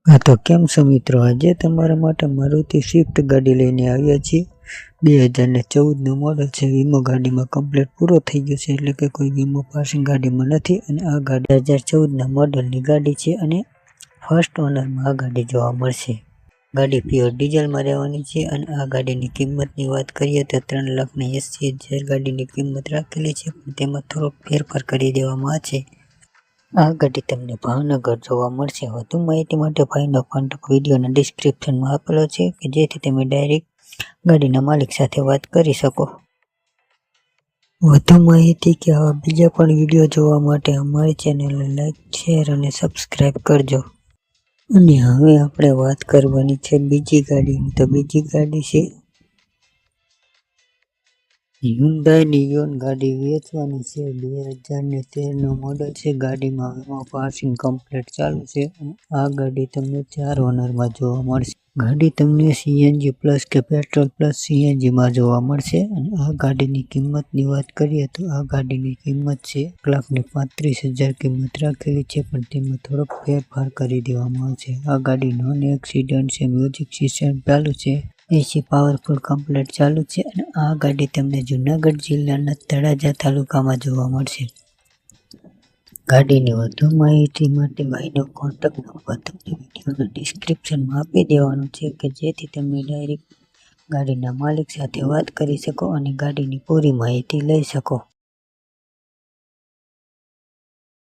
હા તો કેમ છો મિત્રો, આજે તમારા માટે મારુતિ સ્વિફ્ટ ગાડી લઈને આવ્યા છીએ। 2014નું મોડલ છે। વીમો ગાડીમાં કમ્પ્લીટ પૂરો થઈ ગયો છે, એટલે કે કોઈ વીમો પાસિંગ ગાડીમાં નથી અને આ ગાડી 2014ના મોડલની ગાડી છે અને ફર્સ્ટ ઓનરમાં આ ગાડી જોવા મળશે। ગાડી પ્યોર ડીઝલમાં રહેવાની છે અને આ ગાડીની કિંમતની વાત કરીએ તો 3,80,000 ગાડીની કિંમત રાખેલી છે, પણ તેમાં થોડોક ફેરફાર કરી દેવામાં છે। આ ગાડી તમને ભાવનગર જોવા મળશે। વધુ માહિતી માટે ભાઈનો કોન્ટેક્ટ વિડીયોના ડિસ્ક્રિપ્શનમાં આપેલો છે, કે જેથી તમે ડાયરેક્ટ ગાડીના માલિક સાથે વાત કરી શકો। વધુ માહિતી કે આવા બીજા પણ વિડીયો જોવા માટે અમારી ચેનલને લાઈક, શેર અને સબસ્ક્રાઈબ કરજો। અને હવે આપણે વાત કરવાની છે બીજી ગાડીની। તો બીજી ગાડી છે હ્યુન્ડાઈ નિયોન। ગાડી વેચવાની છે। 2013નું મોડલ છે। ગાડીમાં વીમો પાસિંગ કમ્પ્લીટ ચાલુ છે અને આ ગાડી તમને 4 ઓનરમાં જોવા મળશે। ગાડી તમને સીએનજી પ્લસ કે પેટ્રોલ પ્લસ સીએનજીમાં જોવા મળશે અને આ ગાડીની કિંમતની વાત કરીએ તો આ ગાડીની કિંમત છે 1,35,000 કિંમત રાખેલી છે, પણ તેમાં થોડોક ફેરફાર કરી દેવામાં આવશે। આ ગાડી નોન એક્સિડન્ટ છે, મ્યુઝિક સિસ્ટમ ચાલુ છે, એસી પાવરફુલ કમ્પ્લીટ ચાલુ છે અને આ ગાડી તમને જૂનાગઢ જિલ્લાના તળાજા તાલુકામાં જોવા મળશે। ગાડીની વધુ માહિતી માટે ભાઈનો કોન્ટેક્ટ નંબર તમને વિડીયોના ડિસ્ક્રિપ્શનમાં આપી દેવાનો છે, કે જેથી તમે ડાયરેક્ટ ગાડીના માલિક સાથે વાત કરી શકો અને ગાડીની પૂરી માહિતી લઈ શકો।